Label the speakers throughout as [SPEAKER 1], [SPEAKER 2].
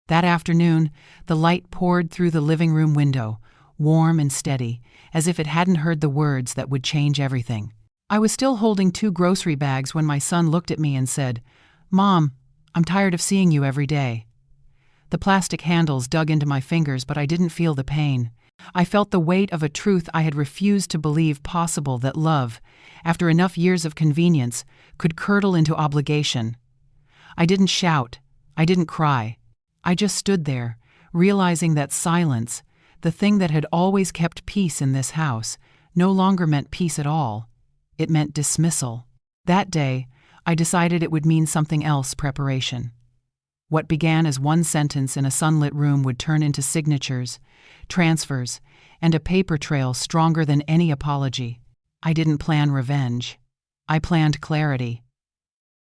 [SPEAKER 1] That afternoon, the light poured through the living room window, warm and steady, as if it hadn't heard the words that would change everything. I was still holding 2 grocery bags when my son looked at me and said, "Mom, I'm tired of seeing you every day." The plastic handles dug into my fingers, but I didn't feel the pain. I felt the weight of a truth I had refused to believe possible, that love, after enough years of convenience, could curdle into obligation. I didn't shout. I didn't cry. I just stood there, realizing that silence, the thing that had always kept peace in this house, no longer meant peace at all. It meant dismissal. That day, I decided it would mean something else: preparation. What began as one sentence in a sunlit room would turn into signatures, transfers, and a paper trail stronger than any apology. I didn't plan revenge. I planned clarity.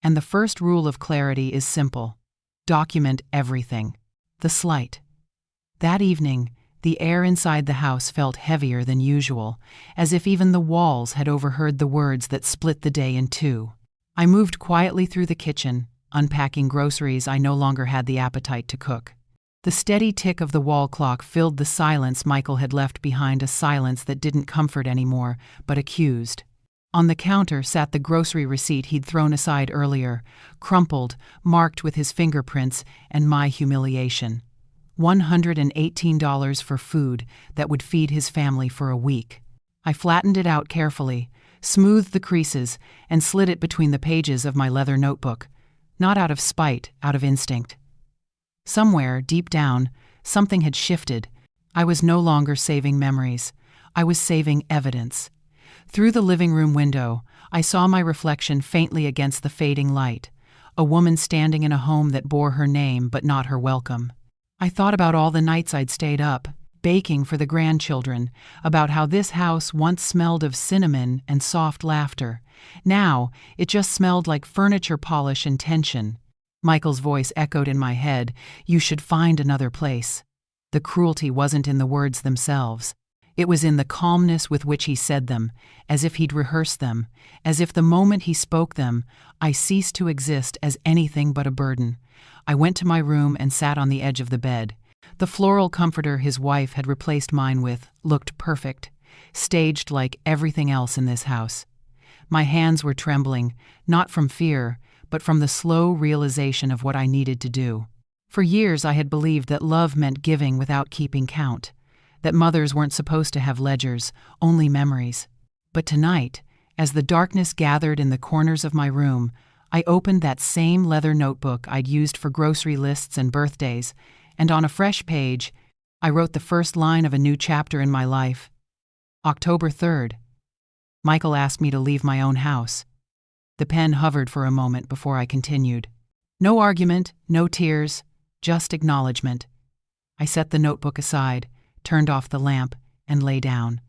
[SPEAKER 1] And the first rule of clarity is simple: document everything. The slight. That evening, the air inside the house felt heavier than usual, as if even the walls had overheard the words that split the day in 2. I moved quietly through the kitchen, unpacking groceries I no longer had the appetite to cook. The steady tick of the wall clock filled the silence Michael had left behind, a silence that didn't comfort anymore, but accused. On the counter sat the grocery receipt he'd thrown aside earlier, crumpled, marked with his fingerprints and my humiliation. $118 for food that would feed his family for a week. I flattened it out carefully, smoothed the creases, and slid it between the pages of my leather notebook, not out of spite, out of instinct. Somewhere, deep down, something had shifted. I was no longer saving memories. I was saving evidence. Through the living room window, I saw my reflection faintly against the fading light, a woman standing in a home that bore her name but not her welcome. I thought about all the nights I'd stayed up, baking for the grandchildren, about how this house once smelled of cinnamon and soft laughter. Now, it just smelled like furniture polish and tension. Michael's voice echoed in my head, "You should find another place." The cruelty wasn't in the words themselves. It was in the calmness with which he said them, as if he'd rehearsed them, as if the moment he spoke them, I ceased to exist as anything but a burden. I went to my room and sat on the edge of the bed. The floral comforter his wife had replaced mine with looked perfect, staged like everything else in this house. My hands were trembling, not from fear, but from the slow realization of what I needed to do. For years I had believed that love meant giving without keeping count, that mothers weren't supposed to have ledgers, only memories. But tonight, as the darkness gathered in the corners of my room, I opened that same leather notebook I'd used for grocery lists and birthdays, and on a fresh page, I wrote the first line of a new chapter in my life. October 3rd. Michael asked me to leave my own house. The pen hovered for a moment before I continued. No argument, no tears, just acknowledgement. I set the notebook aside, turned off the lamp, and lay down.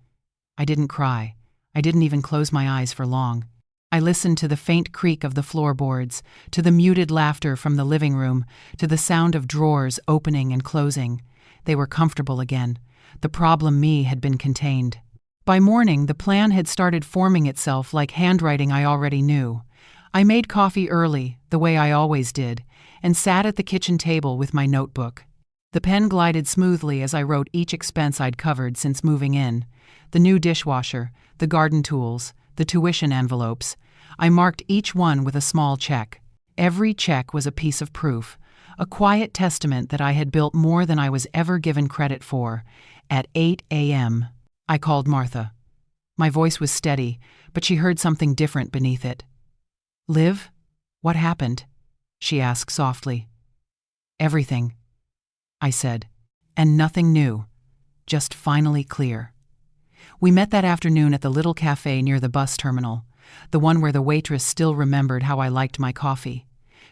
[SPEAKER 1] I didn't cry. I didn't even close my eyes for long. I listened to the faint creak of the floorboards, to the muted laughter from the living room, to the sound of drawers opening and closing. They were comfortable again. The problem me had been contained. By morning, the plan had started forming itself like handwriting I already knew. I made coffee early, the way I always did, and sat at the kitchen table with my notebook. The pen glided smoothly as I wrote each expense I'd covered since moving in. The new dishwasher, the garden tools, the tuition envelopes. I marked each one with a small check. Every check was a piece of proof, a quiet testament that I had built more than I was ever given credit for. At 8 a.m., I called Martha. My voice was steady, but she heard something different beneath it. "Liv, what happened?" she asked softly. "Everything," I said, "and nothing new, just finally clear." We met that afternoon at the little cafe near the bus terminal, the one where the waitress still remembered how I liked my coffee.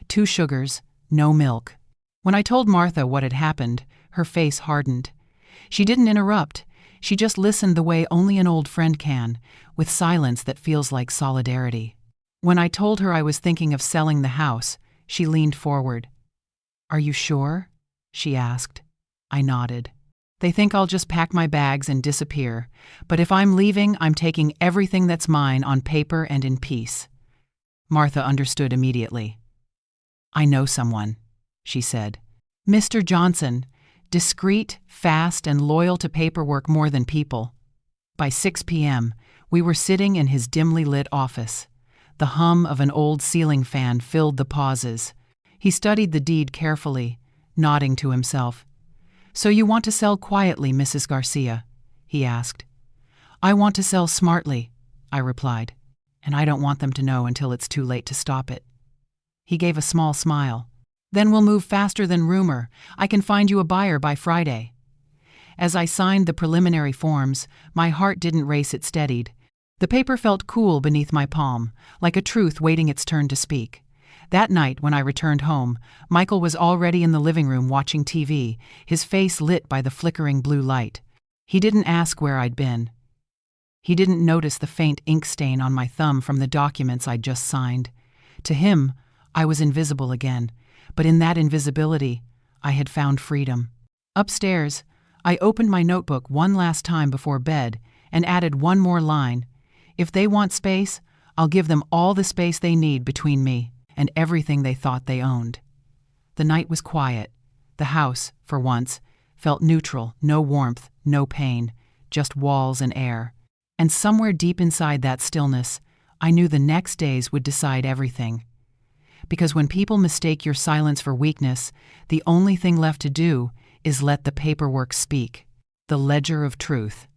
[SPEAKER 1] 2 sugars, no milk. When I told Martha what had happened, her face hardened. She didn't interrupt. She just listened the way only an old friend can, with silence that feels like solidarity. When I told her I was thinking of selling the house, she leaned forward. "Are you sure?" she asked. I nodded. "They think I'll just pack my bags and disappear, but if I'm leaving, I'm taking everything that's mine on paper and in peace." Martha understood immediately. "I know someone," she said. Mr. Johnson, discreet, fast, and loyal to paperwork more than people. By 6 p.m., we were sitting in his dimly lit office. The hum of an old ceiling fan filled the pauses. He studied the deed carefully, nodding to himself. "So you want to sell quietly, Mrs. Garcia?" he asked. "I want to sell smartly," I replied, "and I don't want them to know until it's too late to stop it." He gave a small smile. "Then we'll move faster than rumor. I can find you a buyer by Friday." As I signed the preliminary forms, my heart didn't race, it steadied. The paper felt cool beneath my palm, like a truth waiting its turn to speak. That night, when I returned home, Michael was already in the living room watching TV, his face lit by the flickering blue light. He didn't ask where I'd been. He didn't notice the faint ink stain on my thumb from the documents I'd just signed. To him, I was invisible again, but in that invisibility, I had found freedom. Upstairs, I opened my notebook one last time before bed and added one more line. If they want space, I'll give them all the space they need between me and everything they thought they owned. The night was quiet. The house, for once, felt neutral, no warmth, no pain, just walls and air. And somewhere deep inside that stillness, I knew the next days would decide everything. Because when people mistake your silence for weakness, the only thing left to do is let the paperwork speak, the ledger of truth.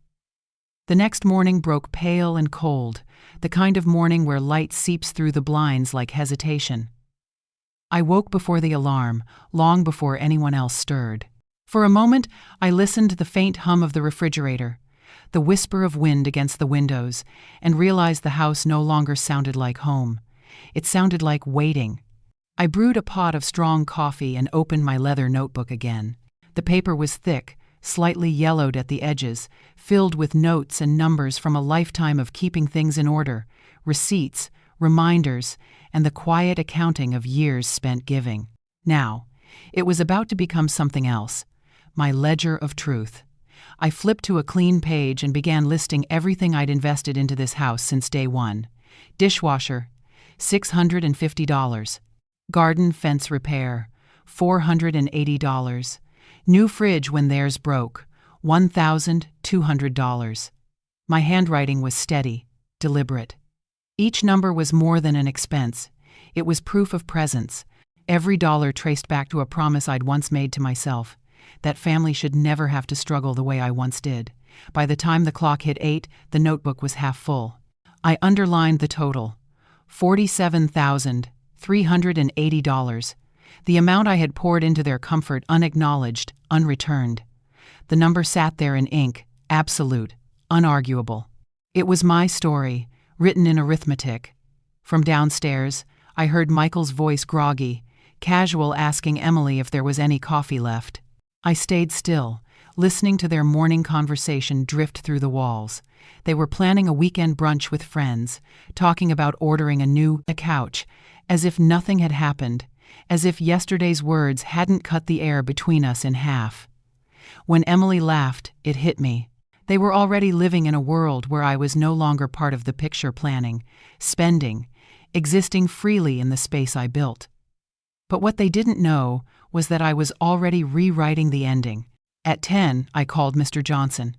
[SPEAKER 1] The next morning broke pale and cold, the kind of morning where light seeps through the blinds like hesitation. I woke before the alarm, long before anyone else stirred. For a moment, I listened to the faint hum of the refrigerator, the whisper of wind against the windows, and realized the house no longer sounded like home. It sounded like waiting. I brewed a pot of strong coffee and opened my leather notebook again. The paper was thick, slightly yellowed at the edges, filled with notes and numbers from a lifetime of keeping things in order, receipts, reminders, and the quiet accounting of years spent giving. Now, it was about to become something else, my ledger of truth. I flipped to a clean page and began listing everything I'd invested into this house since day one. Dishwasher, $650. Garden fence repair, $480. New fridge when theirs broke, $1,200. My handwriting was steady, deliberate. Each number was more than an expense. It was proof of presence. Every dollar traced back to a promise I'd once made to myself. That family should never have to struggle the way I once did. By the time the clock hit 8, the notebook was half full. I underlined the total, $47,380. The amount I had poured into their comfort, unacknowledged, unreturned. The number sat there in ink, absolute, unarguable. It was my story, written in arithmetic. From downstairs, I heard Michael's voice, groggy, casual, asking Emily if there was any coffee left. I stayed still, listening to their morning conversation drift through the walls. They were planning a weekend brunch with friends, talking about ordering a new couch, as if nothing had happened, as if yesterday's words hadn't cut the air between us in half. When Emily laughed, it hit me. They were already living in a world where I was no longer part of the picture, planning, spending, existing freely in the space I built. But what they didn't know was that I was already rewriting the ending. At 10, I called Mr. Johnson.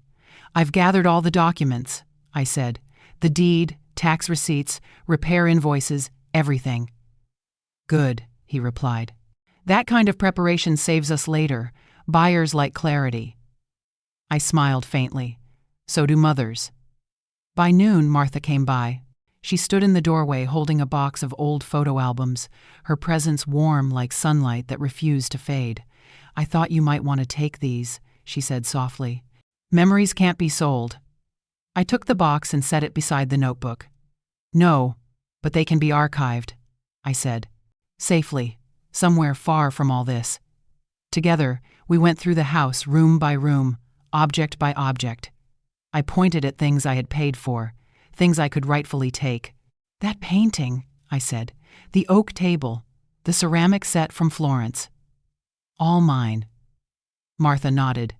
[SPEAKER 1] "I've gathered all the documents," I said. "The deed, tax receipts, repair invoices, everything." "Good," he replied. "That kind of preparation saves us later. Buyers like clarity." I smiled faintly. So do mothers. By noon, Martha came by. She stood in the doorway holding a box of old photo albums, her presence warm like sunlight that refused to fade. "I thought you might want to take these," she said softly. "Memories can't be sold." I took the box and set it beside the notebook. "No, but they can be archived," I said. "Safely, somewhere far from all this." Together, we went through the house room by room, object by object. I pointed at things I had paid for, things I could rightfully take. "That painting," I said, "the oak table, the ceramic set from Florence. All mine." Martha nodded,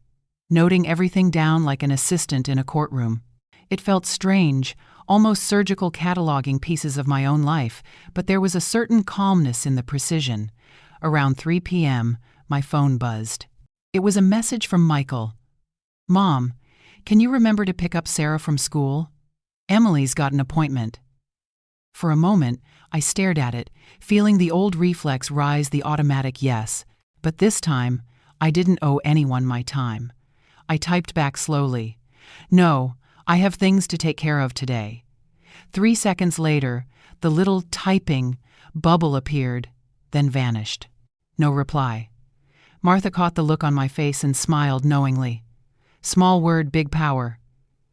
[SPEAKER 1] noting everything down like an assistant in a courtroom. It felt strange, almost surgical, cataloging pieces of my own life, but there was a certain calmness in the precision. Around 3 p.m., My phone buzzed. It was a message from Michael. "Mom, can you remember to pick up Sarah from school? Emily's got an appointment." For a moment, I stared at it, feeling the old reflex rise, the automatic yes. But this time, I didn't owe anyone my time. I typed back slowly. "No, I have things to take care of today." 3 seconds later, the little typing bubble appeared, then vanished. No reply. Martha caught the look on my face and smiled knowingly. "Small word, big power."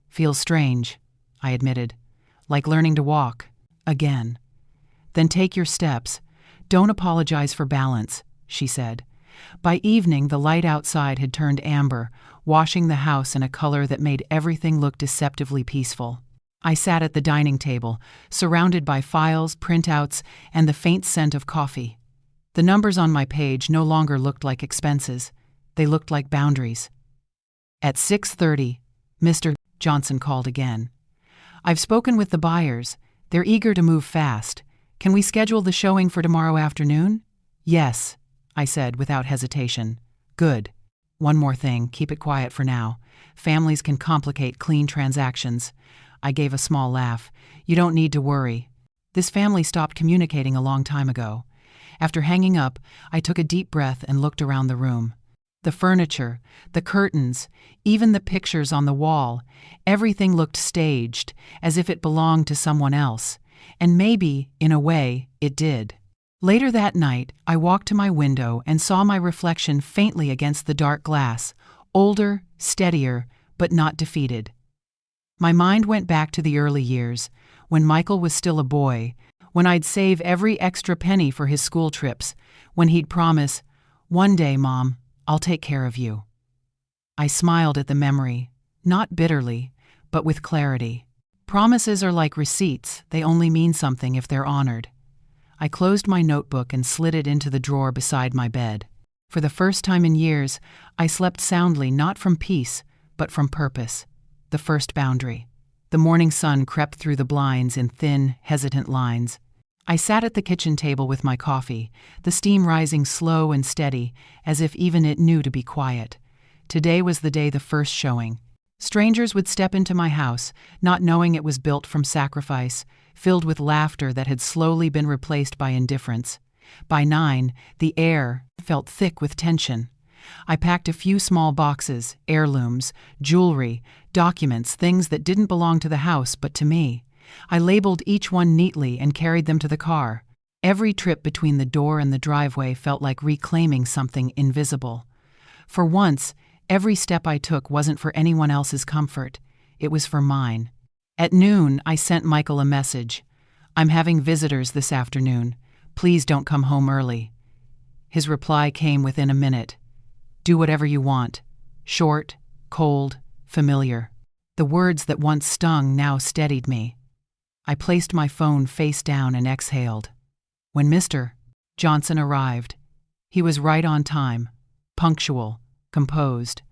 [SPEAKER 1] "Feels strange," I admitted. "Like learning to walk. Again." "Then take your steps. Don't apologize for balance," she said. By evening, the light outside had turned amber, washing the house in a color that made everything look deceptively peaceful. I sat at the dining table, surrounded by files, printouts, and the faint scent of coffee. The numbers on my page no longer looked like expenses. They looked like boundaries. At 6:30, Mr. Johnson called again. "I've spoken with the buyers. They're eager to move fast. Can we schedule the showing for tomorrow afternoon?" "Yes," I said without hesitation. "Good. One more thing, keep it quiet for now. Families can complicate clean transactions." I gave a small laugh. "You don't need to worry. This family stopped communicating a long time ago." After hanging up, I took a deep breath and looked around the room. The furniture, the curtains, even the pictures on the wall, everything looked staged, as if it belonged to someone else. And maybe, in a way, it did. Later that night, I walked to my window and saw my reflection faintly against the dark glass, older, steadier, but not defeated. My mind went back to the early years, when Michael was still a boy, when I'd save every extra penny for his school trips, when he'd promise, "One day, Mom, I'll take care of you." I smiled at the memory, not bitterly, but with clarity. Promises are like receipts, they only mean something if they're honored. I closed my notebook and slid it into the drawer beside my bed. For the first time in years, I slept soundly not from peace, but from purpose. The first boundary. The morning sun crept through the blinds in thin, hesitant lines. I sat at the kitchen table with my coffee, the steam rising slow and steady, as if even it knew to be quiet. Today was the day the first showing. Strangers would step into my house, not knowing it was built from sacrifice, filled with laughter that had slowly been replaced by indifference. By 9, the air felt thick with tension. I packed a few small boxes, heirlooms, jewelry, documents, things that didn't belong to the house but to me. I labeled each one neatly and carried them to the car. Every trip between the door and the driveway felt like reclaiming something invisible. For once, every step I took wasn't for anyone else's comfort. It was for mine. At noon, I sent Michael a message. "I'm having visitors this afternoon. Please don't come home early." His reply came within a minute. "Do whatever you want." Short, cold, familiar. The words that once stung now steadied me. I placed my phone face down and exhaled. When Mr. Johnson arrived, he was right on time, punctual, composed.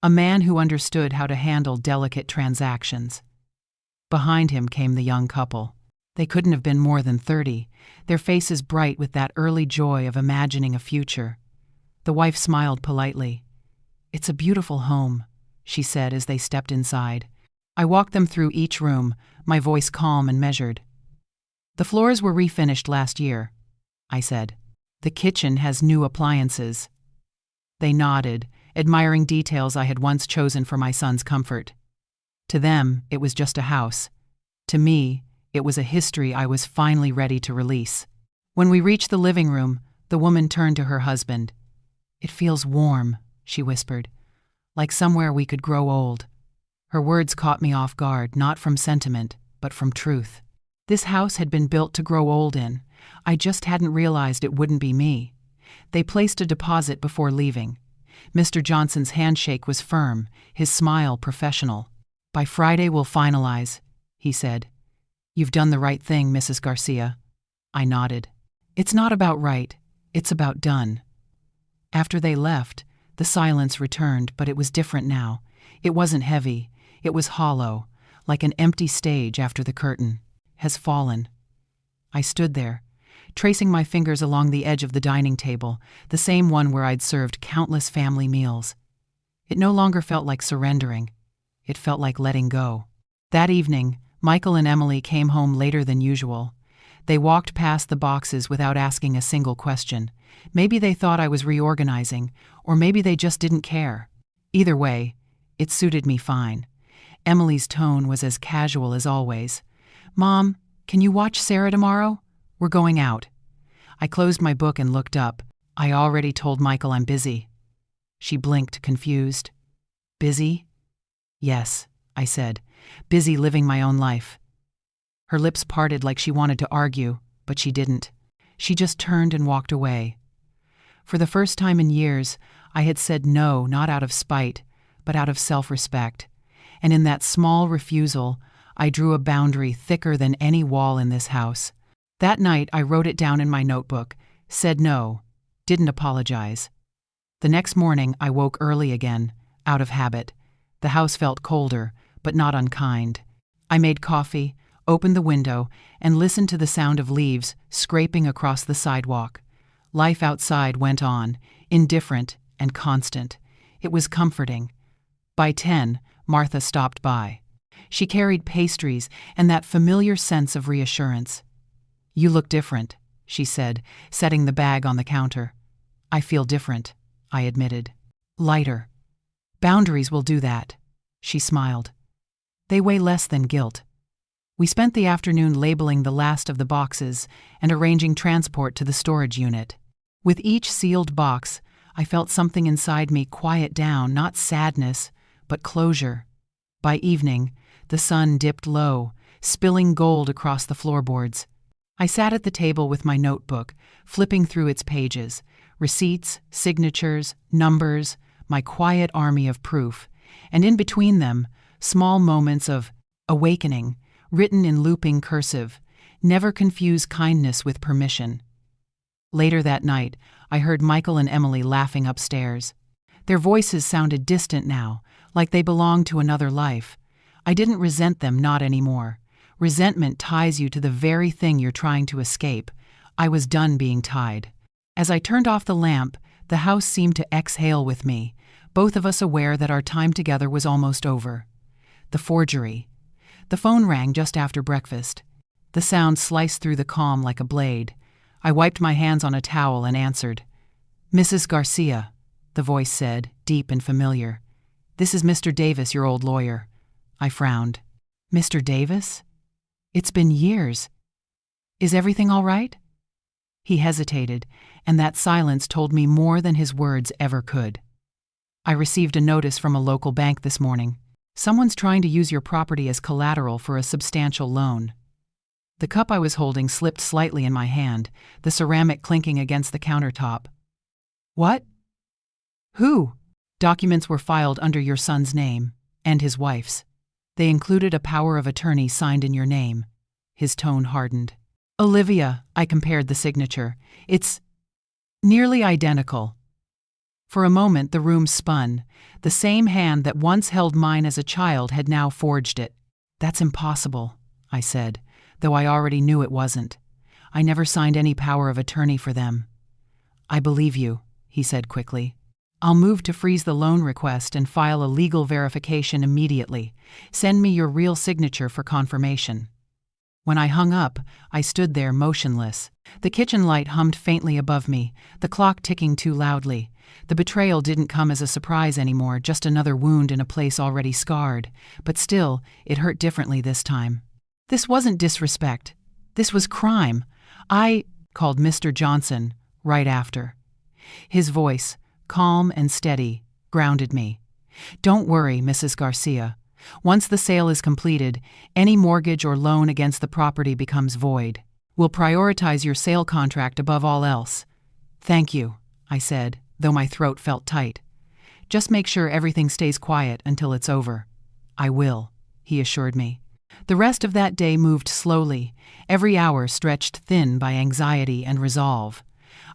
[SPEAKER 1] A man who understood how to handle delicate transactions. Behind him came the young couple. They couldn't have been more than 30, their faces bright with that early joy of imagining a future. The wife smiled politely. "It's a beautiful home," she said as they stepped inside. I walked them through each room, my voice calm and measured. "The floors were refinished last year," I said. "The kitchen has new appliances." They nodded, admiring details I had once chosen for my son's comfort. To them, it was just a house. To me, it was a history I was finally ready to release. When we reached the living room, the woman turned to her husband. "It feels warm," she whispered, "like somewhere we could grow old." Her words caught me off guard, not from sentiment, but from truth. This house had been built to grow old in. I just hadn't realized it wouldn't be me. They placed a deposit before leaving. Mr. Johnson's handshake was firm, his smile professional. "By Friday we'll finalize," he said. "You've done the right thing, Mrs. Garcia." I nodded. "It's not about right, it's about done." After they left, the silence returned, but it was different now. It wasn't heavy. It was hollow, like an empty stage after the curtain has fallen. I stood there, tracing my fingers along the edge of the dining table, the same one where I'd served countless family meals. It no longer felt like surrendering. It felt like letting go. That evening, Michael and Emily came home later than usual. They walked past the boxes without asking a single question. Maybe they thought I was reorganizing, or maybe they just didn't care. Either way, it suited me fine. Emily's tone was as casual as always. "Mom, can you watch Sarah tomorrow? We're going out." I closed my book and looked up. "I already told Michael I'm busy." She blinked, confused. "Busy?" "Yes," I said. "Busy living my own life." Her lips parted like she wanted to argue, but she didn't. She just turned and walked away. For the first time in years, I had said no, not out of spite, but out of self-respect. And in that small refusal, I drew a boundary thicker than any wall in this house. That night, I wrote it down in my notebook, said no, didn't apologize. The next morning, I woke early again, out of habit. The house felt colder, but not unkind. I made coffee, opened the window, and listened to the sound of leaves scraping across the sidewalk. Life outside went on, indifferent and constant. It was comforting. By 10, Martha stopped by. She carried pastries and that familiar sense of reassurance. "You look different," she said, setting the bag on the counter. "I feel different," I admitted. "Lighter. Boundaries will do that," she smiled. "They weigh less than guilt." We spent the afternoon labeling the last of the boxes and arranging transport to the storage unit. With each sealed box, I felt something inside me quiet down, not sadness, but closure. By evening, the sun dipped low, spilling gold across the floorboards. I sat at the table with my notebook, flipping through its pages. Receipts, signatures, numbers, my quiet army of proof. And in between them, small moments of awakening, written in looping cursive. Never confuse kindness with permission. Later that night, I heard Michael and Emily laughing upstairs. Their voices sounded distant now, like they belonged to another life. I didn't resent them, not anymore. Resentment ties you to the very thing you're trying to escape. I was done being tied. As I turned off the lamp, the house seemed to exhale with me, both of us aware that our time together was almost over. The forgery. The phone rang just after breakfast. The sound sliced through the calm like a blade. I wiped my hands on a towel and answered. "Mrs. Garcia," the voice said, deep and familiar. "This is Mr. Davis, your old lawyer." I frowned. "Mr. Davis? It's been years. Is everything all right?" He hesitated, and that silence told me more than his words ever could. "I received a notice from a local bank this morning. Someone's trying to use your property as collateral for a substantial loan." The cup I was holding slipped slightly in my hand, the ceramic clinking against the countertop. "What? Who?" "Documents were filed under your son's name, and his wife's. They included a power of attorney signed in your name." His tone hardened. "Olivia," I compared the signature. "It's nearly identical." For a moment the room spun. The same hand that once held mine as a child had now forged it. "That's impossible," I said, though I already knew it wasn't. "I never signed any power of attorney for them." "I believe you," he said quickly. "I'll move to freeze the loan request and file a legal verification immediately. Send me your real signature for confirmation." When I hung up, I stood there motionless. The kitchen light hummed faintly above me, the clock ticking too loudly. The betrayal didn't come as a surprise anymore, just another wound in a place already scarred. But still, it hurt differently this time. This wasn't disrespect. This was crime. I called Mr. Johnson right after. His voice, calm and steady, grounded me. "Don't worry, Mrs. Garcia. Once the sale is completed, any mortgage or loan against the property becomes void. We'll prioritize your sale contract above all else." "Thank you," I said, though my throat felt tight. "Just make sure everything stays quiet until it's over." "I will," he assured me. The rest of that day moved slowly, every hour stretched thin by anxiety and resolve.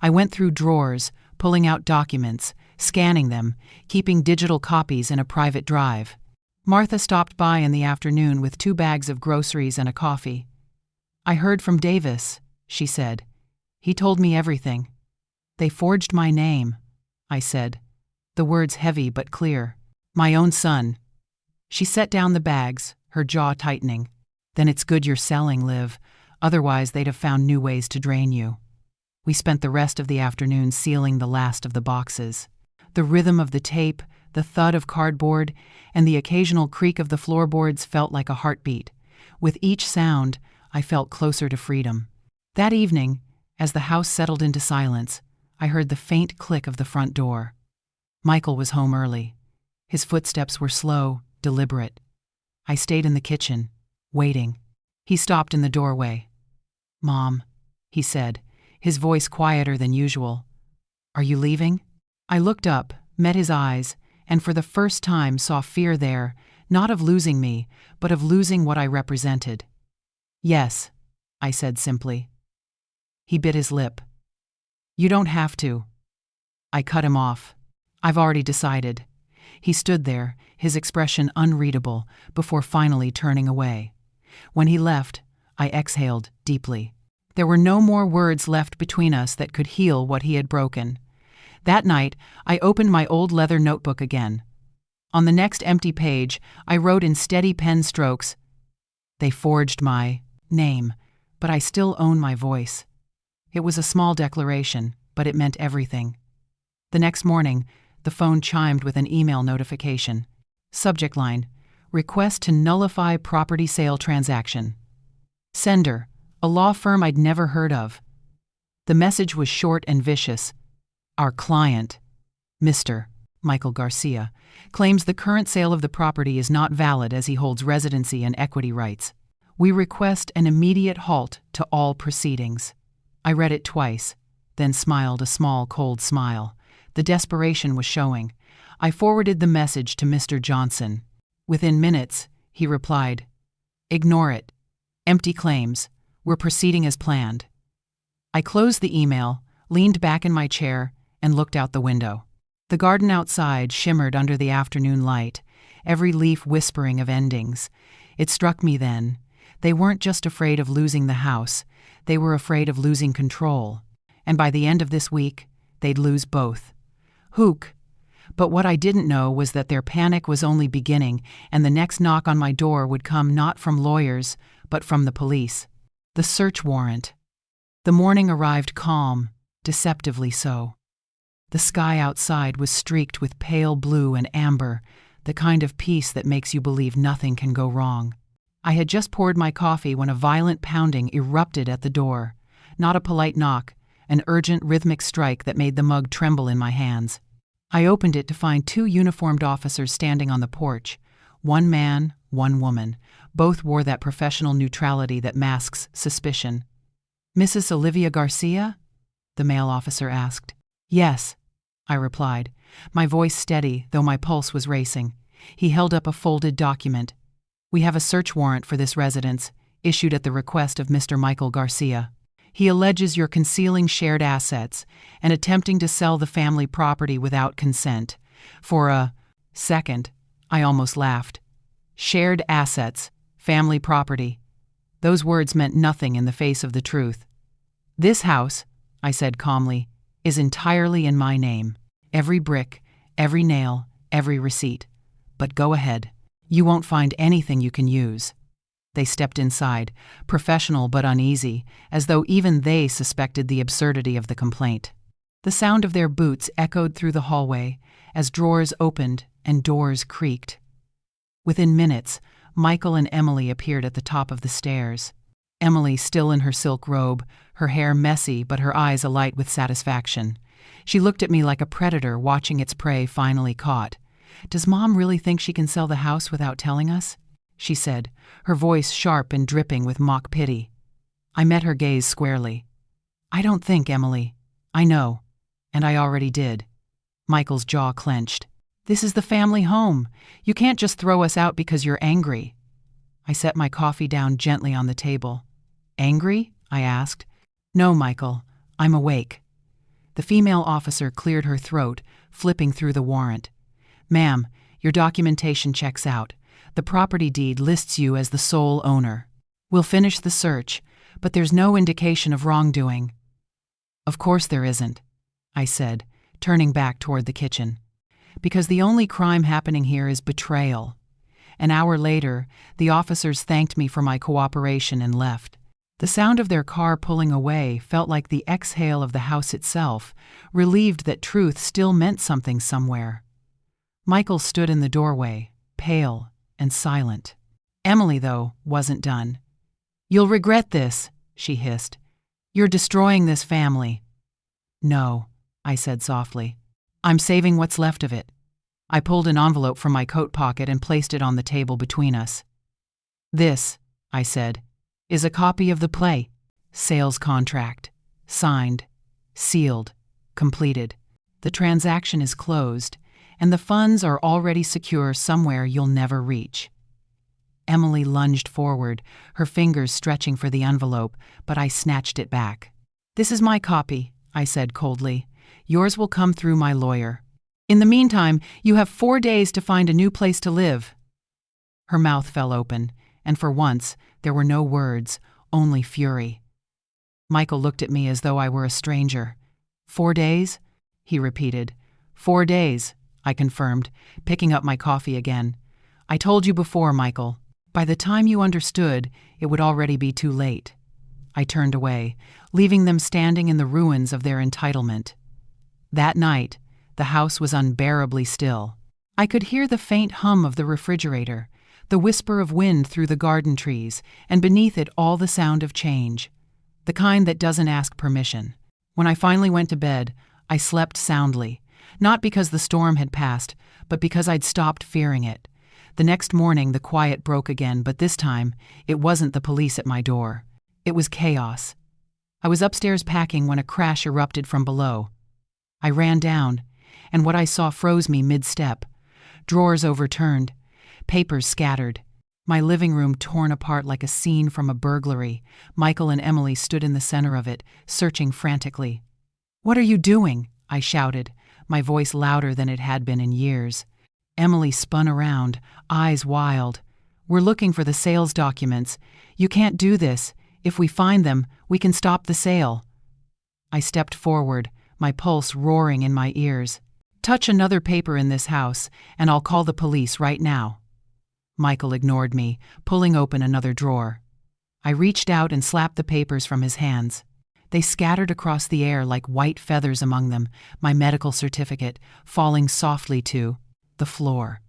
[SPEAKER 1] I went through drawers, pulling out documents, scanning them, keeping digital copies in a private drive. Martha stopped by in the afternoon with 2 bags of groceries and a coffee. "I heard from Davis," she said. He told me everything. They forged my name, I said, the words heavy but clear. My own son. She set down the bags, her jaw tightening. Then it's good you're selling, Liv. Otherwise they'd have found new ways to drain you. We spent the rest of the afternoon sealing the last of the boxes. The rhythm of the tape, the thud of cardboard, and the occasional creak of the floorboards felt like a heartbeat. With each sound, I felt closer to freedom. That evening, as the house settled into silence, I heard the faint click of the front door. Michael was home early. His footsteps were slow, deliberate. I stayed in the kitchen, waiting. He stopped in the doorway. "Mom," he said, his voice quieter than usual. "Are you leaving?" I looked up, met his eyes, and for the first time saw fear there, not of losing me, but of losing what I represented. "Yes," I said simply. He bit his lip. "You don't have to." I cut him off. "I've already decided." He stood there, his expression unreadable, before finally turning away. When he left, I exhaled deeply. There were no more words left between us that could heal what he had broken. That night, I opened my old leather notebook again. On the next empty page, I wrote in steady pen strokes, "They forged my name, but I still own my voice." It was a small declaration, but it meant everything. The next morning, the phone chimed with an email notification. Subject line, "Request to nullify property sale transaction." Sender, a law firm I'd never heard of. The message was short and vicious. "Our client, Mr. Michael Garcia, claims the current sale of the property is not valid as he holds residency and equity rights. We request an immediate halt to all proceedings." I read it twice, then smiled a small, cold smile. The desperation was showing. I forwarded the message to Mr. Johnson. Within minutes, he replied, "Ignore it. Empty claims. We're proceeding as planned." I closed the email, leaned back in my chair, and looked out the window. The garden outside shimmered under the afternoon light, every leaf whispering of endings. It struck me then. They weren't just afraid of losing the house. They were afraid of losing control. And by the end of this week, they'd lose both. Hook. But what I didn't know was that their panic was only beginning, and the next knock on my door would come not from lawyers, but from the police. The search warrant. The morning arrived calm, deceptively so. The sky outside was streaked with pale blue and amber, the kind of peace that makes you believe nothing can go wrong. I had just poured my coffee when a violent pounding erupted at the door. Not a polite knock, an urgent rhythmic strike that made the mug tremble in my hands. I opened it to find two uniformed officers standing on the porch. One man, one woman. Both wore that professional neutrality that masks suspicion. "Mrs. Olivia Garcia?" the male officer asked. "Yes," I replied, my voice steady, though my pulse was racing. He held up a folded document. "We have a search warrant for this residence, issued at the request of Mr. Michael Garcia. He alleges you're concealing shared assets and attempting to sell the family property without consent. For a second, I almost laughed. Shared assets, family property. Those words meant nothing in the face of the truth. "This house," I said calmly, "is entirely in my name. Every brick, every nail, every receipt. But go ahead. You won't find anything you can use." They stepped inside, professional but uneasy, as though even they suspected the absurdity of the complaint. The sound of their boots echoed through the hallway as drawers opened and doors creaked. Within minutes, Michael and Emily appeared at the top of the stairs. Emily still in her silk robe, her hair messy but her eyes alight with satisfaction. She looked at me like a predator watching its prey finally caught. "Does Mom really think she can sell the house without telling us?" she said, her voice sharp and dripping with mock pity. I met her gaze squarely. "I don't think, Emily. I know. And I already did." Michael's jaw clenched. "This is the family home. You can't just throw us out because you're angry." I set my coffee down gently on the table. "Angry?" I asked. "No, Michael. I'm awake." The female officer cleared her throat, flipping through the warrant. "Ma'am, your documentation checks out. The property deed lists you as the sole owner. We'll finish the search, but there's no indication of wrongdoing." Of course there isn't, I said, turning back toward the kitchen. Because the only crime happening here is betrayal. An hour later, the officers thanked me for my cooperation and left. The sound of their car pulling away felt like the exhale of the house itself, relieved that truth still meant something somewhere. Michael stood in the doorway, pale and silent. Emily, though, wasn't done. "You'll regret this," she hissed. "You're destroying this family." "No," I said softly. "I'm saving what's left of it." I pulled an envelope from my coat pocket and placed it on the table between us. "This," I said, "is a copy of the play. Sales contract. Signed. Sealed. Completed. The transaction is closed, and the funds are already secure somewhere you'll never reach." Emily lunged forward, her fingers stretching for the envelope, but I snatched it back. "This is my copy," I said coldly. "Yours will come through my lawyer. In the meantime, you have 4 days to find a new place to live." Her mouth fell open, and for once, there were no words, only fury. Michael looked at me as though I were a stranger. 4 days? He repeated. 4 days, I confirmed, picking up my coffee again. "I told you before, Michael. By the time you understood, it would already be too late." I turned away, leaving them standing in the ruins of their entitlement. That night, the house was unbearably still. I could hear the faint hum of the refrigerator, the whisper of wind through the garden trees, and beneath it all the sound of change. The kind that doesn't ask permission. When I finally went to bed, I slept soundly, not because the storm had passed, but because I'd stopped fearing it. The next morning, the quiet broke again, but this time, it wasn't the police at my door. It was chaos. I was upstairs packing when a crash erupted from below. I ran down, and what I saw froze me mid-step. Drawers overturned, papers scattered, my living room torn apart like a scene from a burglary. Michael and Emily stood in the center of it, searching frantically. "What are you doing?" I shouted, my voice louder than it had been in years. Emily spun around, eyes wild. "We're looking for the sales documents. You can't do this. If we find them, we can stop the sale." I stepped forward, my pulse roaring in my ears. "Touch another paper in this house, and I'll call the police right now." Michael ignored me, pulling open another drawer. I reached out and slapped the papers from his hands. They scattered across the air like white feathers among them, my medical certificate, falling softly to the floor.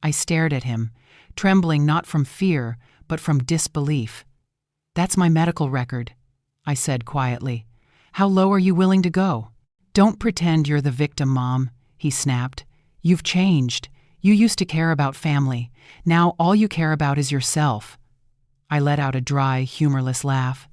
[SPEAKER 1] I stared at him, trembling not from fear, but from disbelief. "That's my medical record," I said quietly. "How low are you willing to go?" "Don't pretend you're the victim, Mom," he snapped. "You've changed. You used to care about family. Now all you care about is yourself." I let out a dry, humorless laugh.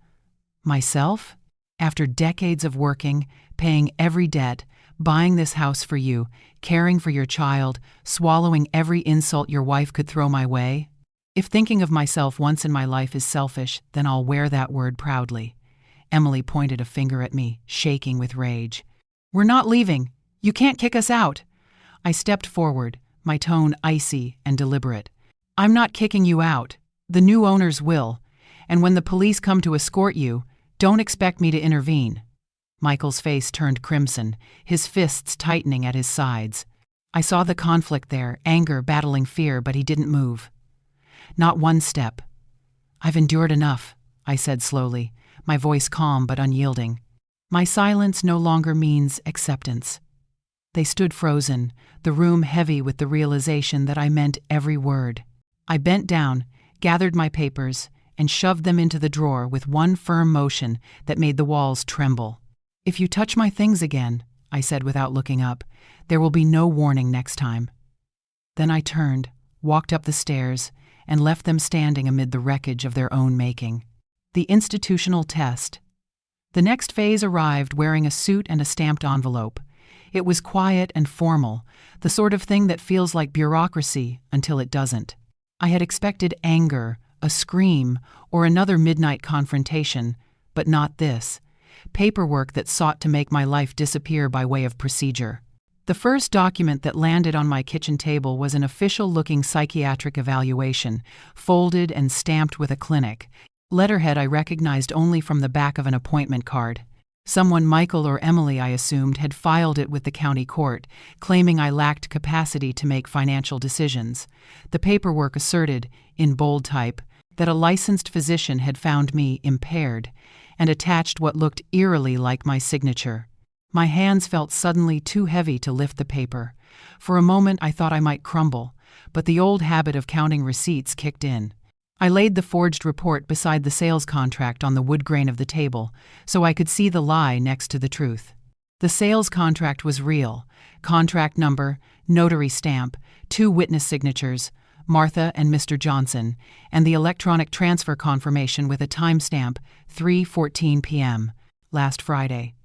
[SPEAKER 1] "Myself? After decades of working, paying every debt, buying this house for you, caring for your child, swallowing every insult your wife could throw my way? If thinking of myself once in my life is selfish, then I'll wear that word proudly." Emily pointed a finger at me, shaking with rage. "We're not leaving. You can't kick us out." I stepped forward, my tone icy and deliberate. "I'm not kicking you out. The new owners will. And when the police come to escort you, don't expect me to intervene." Michael's face turned crimson, his fists tightening at his sides. I saw the conflict there, anger battling fear, but he didn't move. Not one step. "I've endured enough," I said slowly, my voice calm but unyielding. "My silence no longer means acceptance." They stood frozen, the room heavy with the realization that I meant every word. I bent down, gathered my papers, and shoved them into the drawer with one firm motion that made the walls tremble. "If you touch my things again," I said without looking up, "there will be no warning next time." Then I turned, walked up the stairs, and left them standing amid the wreckage of their own making. The institutional test. The next phase arrived wearing a suit and a stamped envelope. It was quiet and formal, the sort of thing that feels like bureaucracy until it doesn't. I had expected anger, a scream, or another midnight confrontation, but not this. Paperwork that sought to make my life disappear by way of procedure. The first document that landed on my kitchen table was an official-looking psychiatric evaluation, folded and stamped with a clinic. Letterhead I recognized only from the back of an appointment card. Someone, Michael or Emily, I assumed, had filed it with the county court, claiming I lacked capacity to make financial decisions. The paperwork asserted, in bold type, that a licensed physician had found me impaired, and attached what looked eerily like my signature. My hands felt suddenly too heavy to lift the paper. For a moment I thought I might crumble, but the old habit of counting receipts kicked in. I laid the forged report beside the sales contract on the wood grain of the table, so I could see the lie next to the truth. The sales contract was real. Contract number, notary stamp, 2 witness signatures, Martha and Mr. Johnson, and the electronic transfer confirmation with a timestamp, 3:14 p.m., last Friday.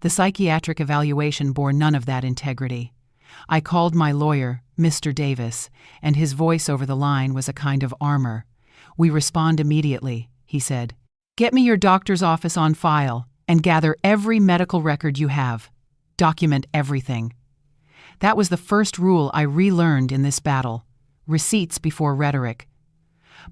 [SPEAKER 1] The psychiatric evaluation bore none of that integrity. I called my lawyer, Mr. Davis, and his voice over the line was a kind of armor. "We respond immediately," he said. "Get me your doctor's office on file and gather every medical record you have. Document everything." That was the first rule I relearned in this battle: receipts before rhetoric.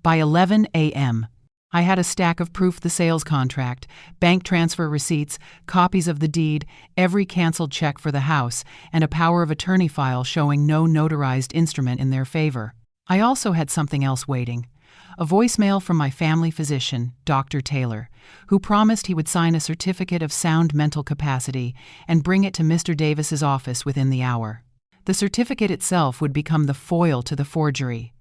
[SPEAKER 1] By 11 a.m., I had a stack of proof: the sales contract, bank transfer receipts, copies of the deed, every canceled check for the house, and a power of attorney file showing no notarized instrument in their favor. I also had something else waiting: a voicemail from my family physician, Dr. Taylor, who promised he would sign a certificate of sound mental capacity and bring it to Mr. Davis's office within the hour. The certificate itself would become the foil to the forgery.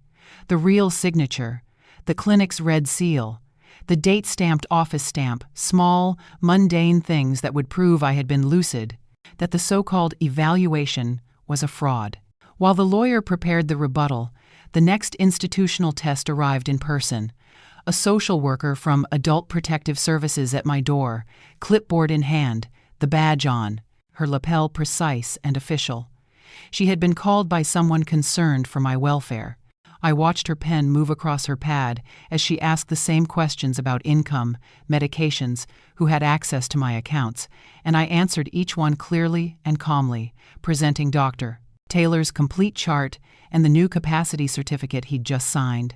[SPEAKER 1] The real signature, the clinic's red seal, the date-stamped office stamp, small, mundane things that would prove I had been lucid, that the so-called evaluation was a fraud. While the lawyer prepared the rebuttal, the next institutional test arrived in person. A social worker from Adult Protective Services at my door, clipboard in hand, the badge on, her lapel precise and official. She had been called by someone concerned for my welfare. I watched her pen move across her pad as she asked the same questions about income, medications, who had access to my accounts, and I answered each one clearly and calmly, presenting Dr. Taylor's complete chart and the new capacity certificate he'd just signed.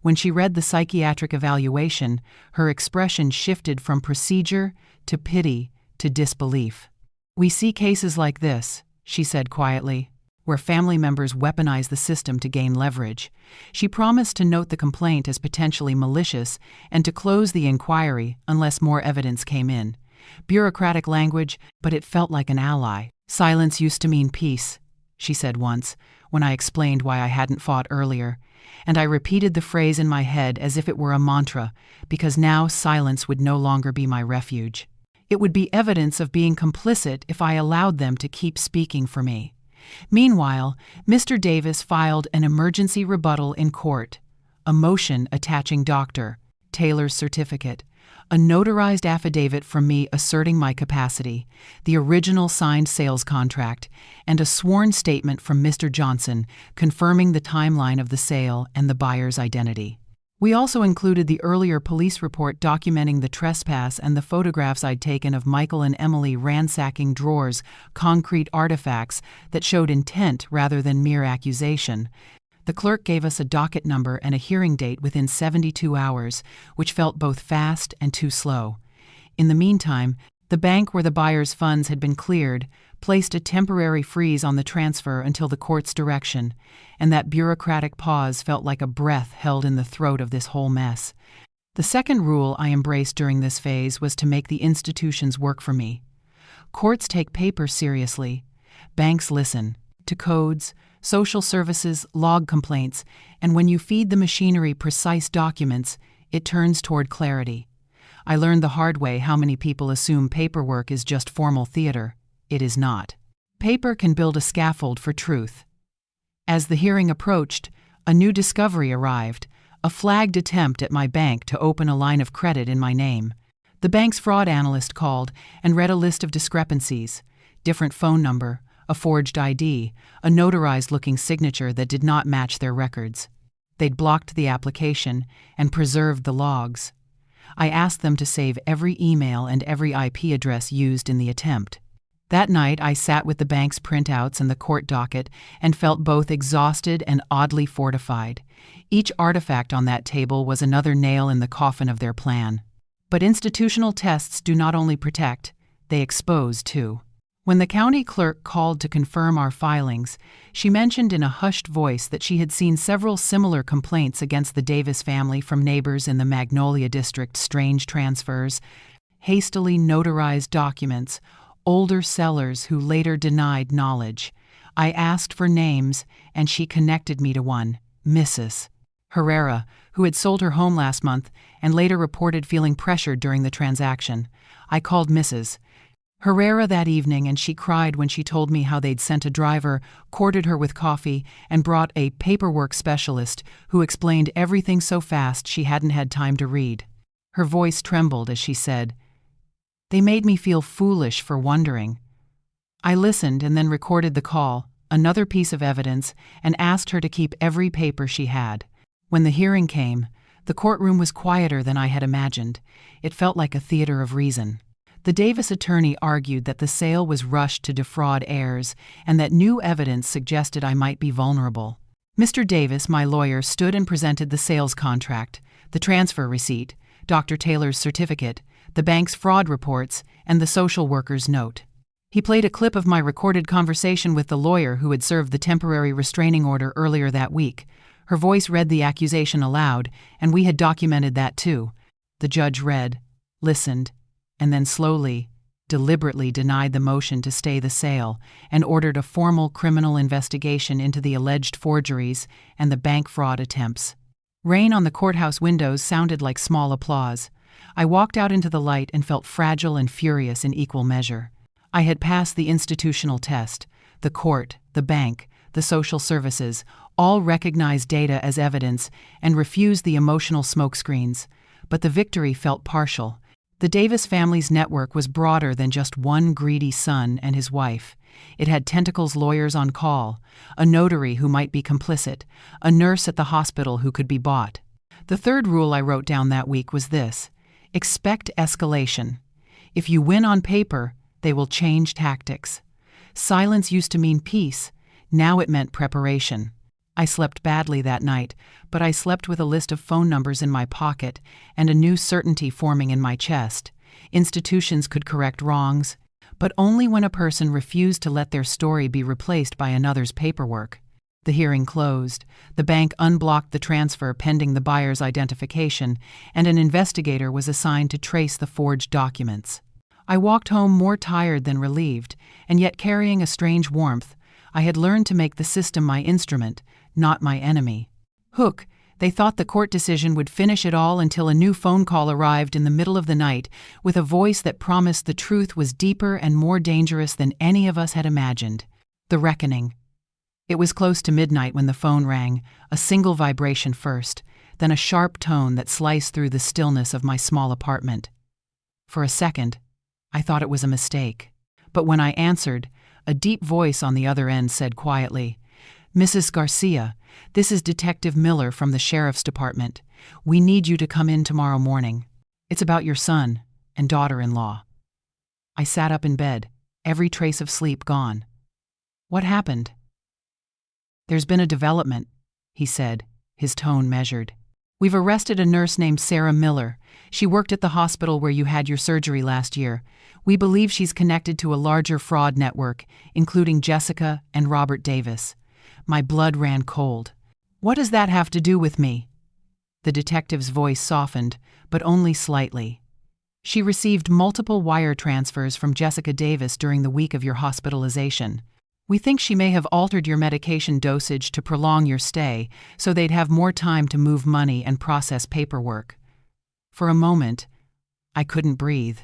[SPEAKER 1] When she read the psychiatric evaluation, her expression shifted from procedure to pity to disbelief. "We see cases like this," she said quietly, "where family members weaponize the system to gain leverage." She promised to note the complaint as potentially malicious and to close the inquiry unless more evidence came in. Bureaucratic language, but it felt like an ally. "Silence used to mean peace," she said once, when I explained why I hadn't fought earlier, and I repeated the phrase in my head as if it were a mantra, because now silence would no longer be my refuge. It would be evidence of being complicit if I allowed them to keep speaking for me. Meanwhile, Mr. Davis filed an emergency rebuttal in court, a motion attaching Dr. Taylor's certificate, a notarized affidavit from me asserting my capacity, the original signed sales contract, and a sworn statement from Mr. Johnson confirming the timeline of the sale and the buyer's identity. We also included the earlier police report documenting the trespass and the photographs I'd taken of Michael and Emily ransacking drawers, concrete artifacts that showed intent rather than mere accusation. The clerk gave us a docket number and a hearing date within 72 hours, which felt both fast and too slow. In the meantime, the bank where the buyer's funds had been cleared placed a temporary freeze on the transfer until the court's direction, and that bureaucratic pause felt like a breath held in the throat of this whole mess. The second rule I embraced during this phase was to make the institutions work for me. Courts take paper seriously. Banks listen to codes, social services, log complaints, and when you feed the machinery precise documents, it turns toward clarity. I learned the hard way how many people assume paperwork is just formal theater. It is not. Paper can build a scaffold for truth. As the hearing approached, a new discovery arrived, a flagged attempt at my bank to open a line of credit in my name. The bank's fraud analyst called and read a list of discrepancies: different phone number, a forged ID, a notarized-looking signature that did not match their records. They'd blocked the application and preserved the logs. I asked them to save every email and every IP address used in the attempt. That night, I sat with the bank's printouts and the court docket and felt both exhausted and oddly fortified. Each artifact on that table was another nail in the coffin of their plan. But institutional tests do not only protect, They expose, too. When the county clerk called to confirm our filings, she mentioned in a hushed voice that she had seen several similar complaints against the Davis family from neighbors in the Magnolia District: strange transfers, hastily notarized documents, older sellers who later denied knowledge. I asked for names, and she connected me to one, Mrs. Herrera, who had sold her home last month and later reported feeling pressured during the transaction. I called Mrs. Herrera that evening, and she cried when she told me how they'd sent a driver, courted her with coffee, and brought a paperwork specialist who explained everything so fast she hadn't had time to read. Her voice trembled as she said, "They made me feel foolish for wondering." I listened and then recorded the call, another piece of evidence, and asked her to keep every paper she had. When the hearing came, the courtroom was quieter than I had imagined. It felt like a theater of reason. The Davis attorney argued that the sale was rushed to defraud heirs and that new evidence suggested I might be vulnerable. Mr. Davis, my lawyer, stood and presented the sales contract, the transfer receipt, Dr. Taylor's certificate, the bank's fraud reports, and the social worker's note. He played a clip of my recorded conversation with the lawyer who had served the temporary restraining order earlier that week. Her voice read the accusation aloud, and we had documented that too. The judge read, listened, and then slowly, deliberately denied the motion to stay the sale and ordered a formal criminal investigation into the alleged forgeries and the bank fraud attempts. Rain on the courthouse windows sounded like small applause. I walked out into the light and felt fragile and furious in equal measure. I had passed the institutional test. The court, the bank, the social services all recognized data as evidence and refused the emotional smokescreens. But the victory felt partial. The Davis family's network was broader than just one greedy son and his wife. It had tentacles lawyers on call, a notary who might be complicit, a nurse at the hospital who could be bought. The third rule I wrote down that week was this: expect escalation. If you win on paper, they will change tactics. Silence used to mean peace. Now it meant preparation. I slept badly that night, but I slept with a list of phone numbers in my pocket and a new certainty forming in my chest. Institutions could correct wrongs, but only when a person refused to let their story be replaced by another's paperwork. The hearing closed. The bank unblocked the transfer pending the buyer's identification, and an investigator was assigned to trace the forged documents. I walked home more tired than relieved, and yet carrying a strange warmth. I had learned to make the system my instrument, not my enemy. Hook, they thought the court decision would finish it all until a new phone call arrived in the middle of the night with a voice that promised the truth was deeper and more dangerous than any of us had imagined. The reckoning. It was close to midnight when the phone rang, a single vibration first, then a sharp tone that sliced through the stillness of my small apartment. For a second, I thought it was a mistake. But when I answered, a deep voice on the other end said quietly, "Mrs. Garcia, this is Detective Miller from the Sheriff's Department. We need you to come in tomorrow morning. It's about your son and daughter-in-law." I sat up in bed, every trace of sleep gone. "What happened?" "There's been a development," he said, his tone measured. "We've arrested a nurse named Sarah Miller. She worked at the hospital where you had your surgery last year. We believe she's connected to a larger fraud network, including Jessica and Robert Davis." My blood ran cold. "What does that have to do with me?" The detective's voice softened, but only slightly. "She received multiple wire transfers from Jessica Davis during the week of your hospitalization. We think she may have altered your medication dosage to prolong your stay so they'd have more time to move money and process paperwork." For a moment, I couldn't breathe.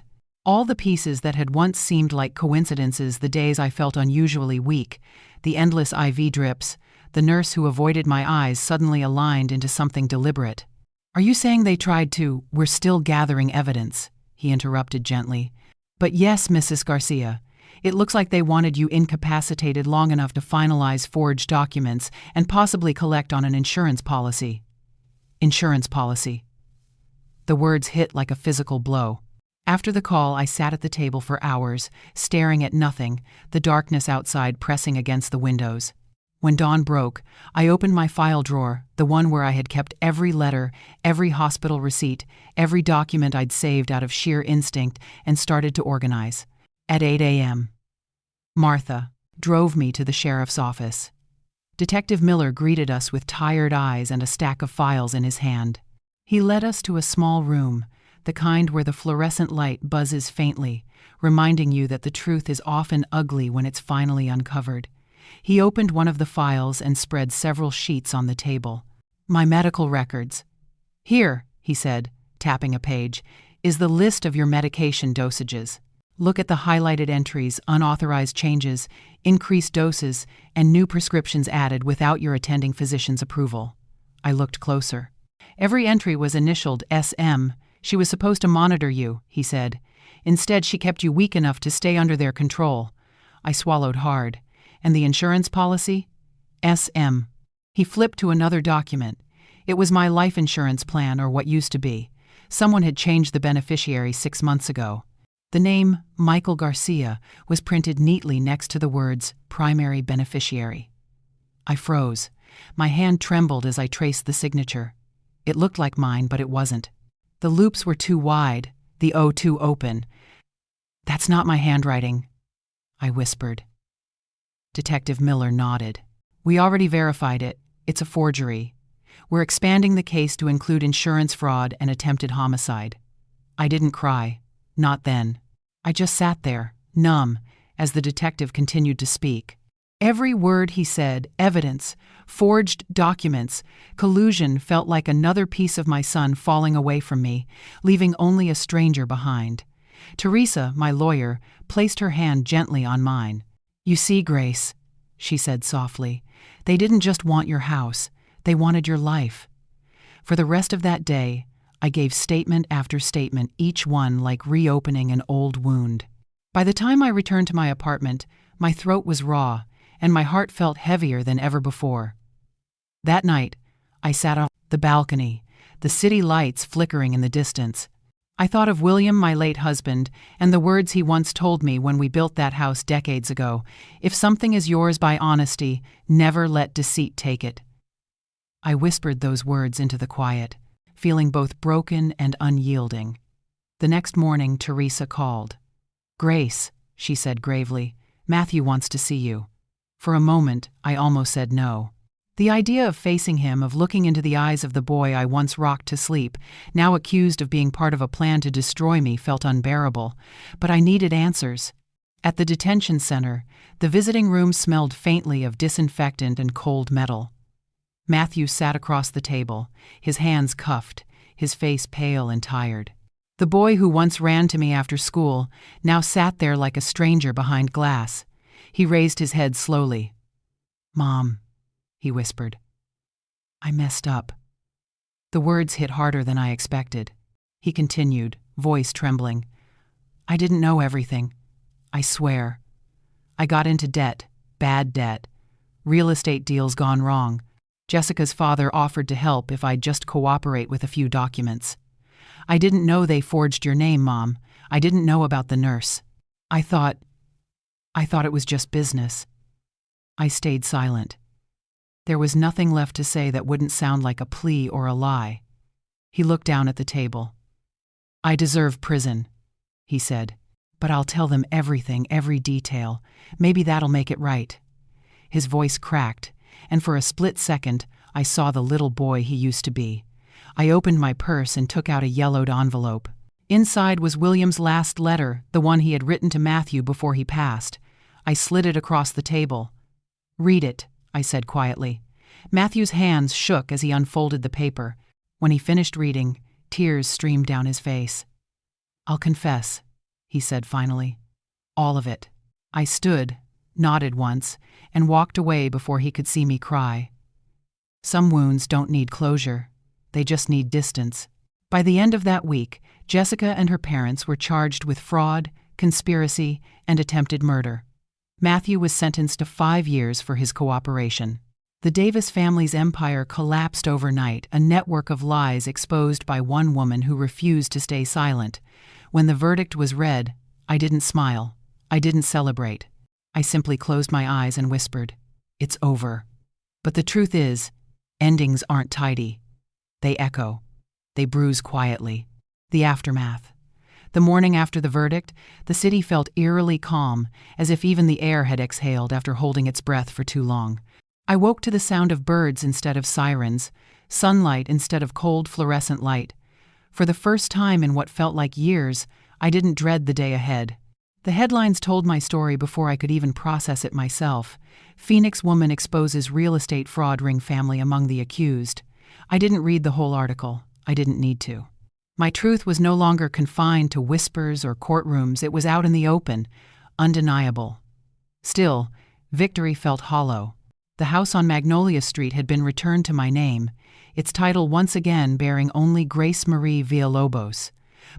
[SPEAKER 1] All the pieces that had once seemed like coincidences the days I felt unusually weak, the endless IV drips, the nurse who avoided my eyes suddenly aligned into something deliberate. "Are you saying they tried to— We're still gathering evidence," he interrupted gently. "But yes, Mrs. Garcia, it looks like they wanted you incapacitated long enough to finalize forged documents and possibly collect on an insurance policy." Insurance policy. The words hit like a physical blow. After the call, I sat at the table for hours, staring at nothing, the darkness outside pressing against the windows. When dawn broke, I opened my file drawer, the one where I had kept every letter, every hospital receipt, every document I'd saved out of sheer instinct, and started to organize. At 8 a.m., Martha drove me to the sheriff's office. Detective Miller greeted us with tired eyes and a stack of files in his hand. He led us to a small room, the kind where the fluorescent light buzzes faintly, reminding you that the truth is often ugly when it's finally uncovered. He opened one of the files and spread several sheets on the table. My medical records. Here, he said, tapping a page, is the list of your medication dosages. Look at the highlighted entries, unauthorized changes, increased doses, and new prescriptions added without your attending physician's approval. I looked closer. Every entry was initialed SM. She was supposed to monitor you, he said. Instead, she kept you weak enough to stay under their control. I swallowed hard. And the insurance policy? SM. He flipped to another document. It was my life insurance plan, or what used to be. Someone had changed the beneficiary 6 months ago. The name, Michael Garcia, was printed neatly next to the words, primary beneficiary. I froze. My hand trembled as I traced the signature. It looked like mine, but it wasn't. The loops were too wide, the O too open. That's not my handwriting, I whispered. Detective Miller nodded. We already verified it. It's a forgery. We're expanding the case to include insurance fraud and attempted homicide. I didn't cry. Not then. I just sat there, numb, as the detective continued to speak. Every word he said, evidence, forged documents, collusion, felt like another piece of my son falling away from me, leaving only a stranger behind. Teresa, my lawyer, placed her hand gently on mine. You see, Grace, she said softly, they didn't just want your house, they wanted your life. For the rest of that day, I gave statement after statement, each one like reopening an old wound. By the time I returned to my apartment, my throat was raw, and my heart felt heavier than ever before. That night, I sat on the balcony, the city lights flickering in the distance. I thought of William, my late husband, and the words he once told me when we built that house decades ago. If something is yours by honesty, never let deceit take it. I whispered those words into the quiet, feeling both broken and unyielding. The next morning, Teresa called. Grace, she said gravely, Matthew wants to see you. For a moment, I almost said no. The idea of facing him, of looking into the eyes of the boy I once rocked to sleep, now accused of being part of a plan to destroy me, felt unbearable. But I needed answers. At the detention center, the visiting room smelled faintly of disinfectant and cold metal. Matthew sat across the table, his hands cuffed, his face pale and tired. The boy who once ran to me after school now sat there like a stranger behind glass. He raised his head slowly. Mom, he whispered. I messed up. The words hit harder than I expected. He continued, voice trembling. I didn't know everything. I swear. I got into debt, bad debt. Real estate deals gone wrong. Jessica's father offered to help if I'd just cooperate with a few documents. I didn't know they forged your name, Mom. I didn't know about the nurse. I thought it was just business. I stayed silent. There was nothing left to say that wouldn't sound like a plea or a lie. He looked down at the table. I deserve prison, he said, but I'll tell them everything, every detail. Maybe that'll make it right. His voice cracked, and for a split second, I saw the little boy he used to be. I opened my purse and took out a yellowed envelope. Inside was William's last letter, the one he had written to Matthew before he passed. I slid it across the table. Read it, I said quietly. Matthew's hands shook as he unfolded the paper. When he finished reading, tears streamed down his face. I'll confess, he said finally. All of it. I stood, nodded once, and walked away before he could see me cry. Some wounds don't need closure. They just need distance. By the end of that week, Jessica and her parents were charged with fraud, conspiracy, and attempted murder. Matthew was sentenced to 5 years for his cooperation. The Davis family's empire collapsed overnight, a network of lies exposed by one woman who refused to stay silent. When the verdict was read, I didn't smile. I didn't celebrate. I simply closed my eyes and whispered, "It's over." But the truth is, endings aren't tidy. They echo. They bruise quietly. The aftermath. The morning after the verdict, the city felt eerily calm, as if even the air had exhaled after holding its breath for too long. I woke to the sound of birds instead of sirens, sunlight instead of cold fluorescent light. For the first time in what felt like years, I didn't dread the day ahead. The headlines told my story before I could even process it myself. Phoenix woman exposes real estate fraud ring family among the accused. I didn't read the whole article. I didn't need to. My truth was no longer confined to whispers or courtrooms. It was out in the open, undeniable. Still, victory felt hollow. The house on Magnolia Street had been returned to my name, its title once again bearing only Grace Marie Villalobos.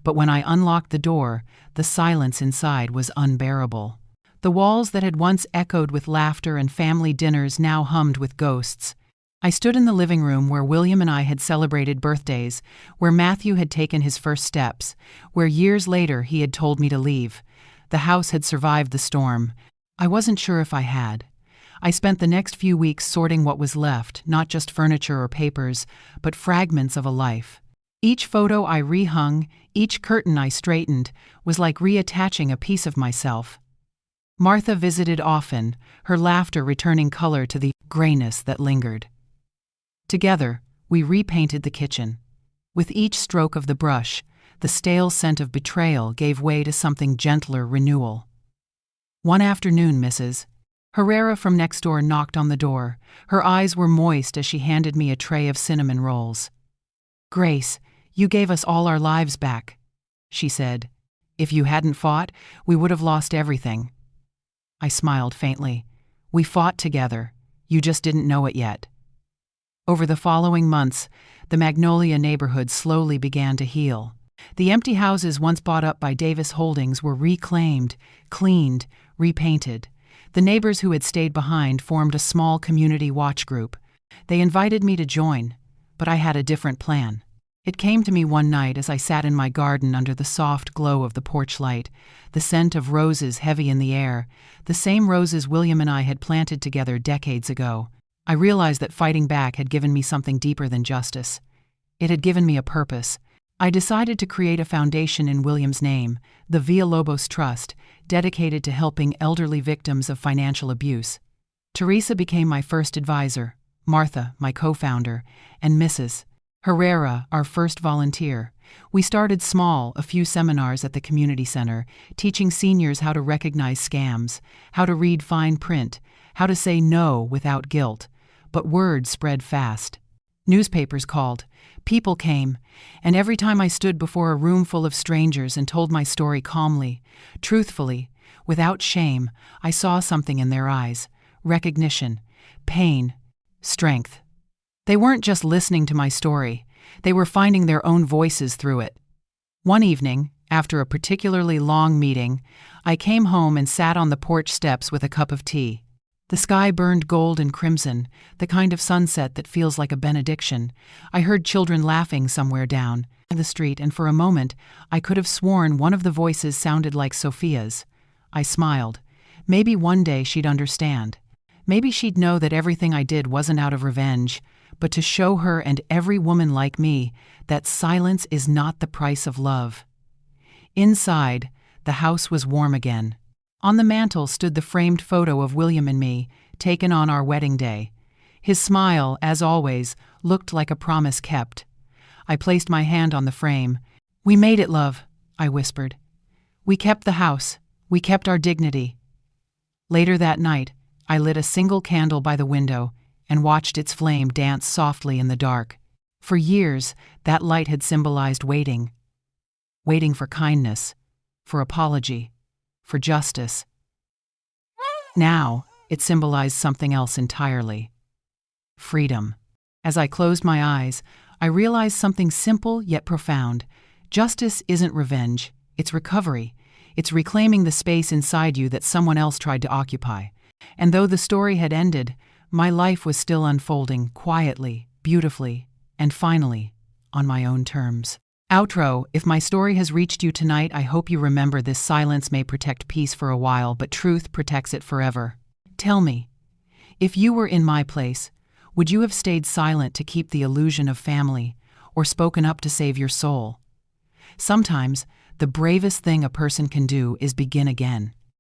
[SPEAKER 1] But when I unlocked the door, the silence inside was unbearable. The walls that had once echoed with laughter and family dinners now hummed with ghosts. I stood in the living room where William and I had celebrated birthdays, where Matthew had taken his first steps, where years later he had told me to leave. The house had survived the storm. I wasn't sure if I had. I spent the next few weeks sorting what was left, not just furniture or papers, but fragments of a life. Each photo I rehung, each curtain I straightened, was like reattaching a piece of myself. Martha visited often, her laughter returning color to the grayness that lingered. Together, we repainted the kitchen. With each stroke of the brush, the stale scent of betrayal gave way to something gentler renewal. One afternoon, Mrs. Herrera from next door knocked on the door. Her eyes were moist as she handed me a tray of cinnamon rolls. "Grace, you gave us all our lives back," she said. "If you hadn't fought, we would have lost everything." I smiled faintly. "We fought together. You just didn't know it yet." Over the following months, the Magnolia neighborhood slowly began to heal. The empty houses once bought up by Davis Holdings were reclaimed, cleaned, repainted. The neighbors who had stayed behind formed a small community watch group. They invited me to join, but I had a different plan. It came to me one night as I sat in my garden under the soft glow of the porch light, the scent of roses heavy in the air, the same roses William and I had planted together decades ago. I realized that fighting back had given me something deeper than justice. It had given me a purpose. I decided to create a foundation in William's name, the Villalobos Trust, dedicated to helping elderly victims of financial abuse. Teresa became my first advisor, Martha, my co-founder, and Mrs. Herrera, our first volunteer. We started small, a few seminars at the community center, teaching seniors how to recognize scams, how to read fine print, how to say no without guilt. But word spread fast. Newspapers called, people came, and every time I stood before a room full of strangers and told my story calmly, truthfully, without shame, I saw something in their eyes: recognition, pain, strength. They weren't just listening to my story, they were finding their own voices through it. One evening, after a particularly long meeting, I came home and sat on the porch steps with a cup of tea. The sky burned gold and crimson, the kind of sunset that feels like a benediction. I heard children laughing somewhere down the street, and for a moment, I could have sworn one of the voices sounded like Sophia's. I smiled. Maybe one day she'd understand. Maybe she'd know that everything I did wasn't out of revenge, but to show her and every woman like me that silence is not the price of love. Inside, the house was warm again. On the mantel stood the framed photo of William and me, taken on our wedding day. His smile, as always, looked like a promise kept. I placed my hand on the frame. "We made it, love," I whispered. "We kept the house. We kept our dignity." Later that night, I lit a single candle by the window and watched its flame dance softly in the dark. For years, that light had symbolized waiting. Waiting for kindness, for apology, for justice. Now, it symbolized something else entirely. Freedom. As I closed my eyes, I realized something simple yet profound. Justice isn't revenge, it's recovery. It's reclaiming the space inside you that someone else tried to occupy. And though the story had ended, my life was still unfolding quietly, beautifully, and finally, on my own terms. Outro. If my story has reached you tonight, I hope you remember this: silence may protect peace for a while, but truth protects it forever. Tell me, if you were in my place, would you have stayed silent to keep the illusion of family, or spoken up to save your soul? Sometimes, The bravest thing a person can do is begin again.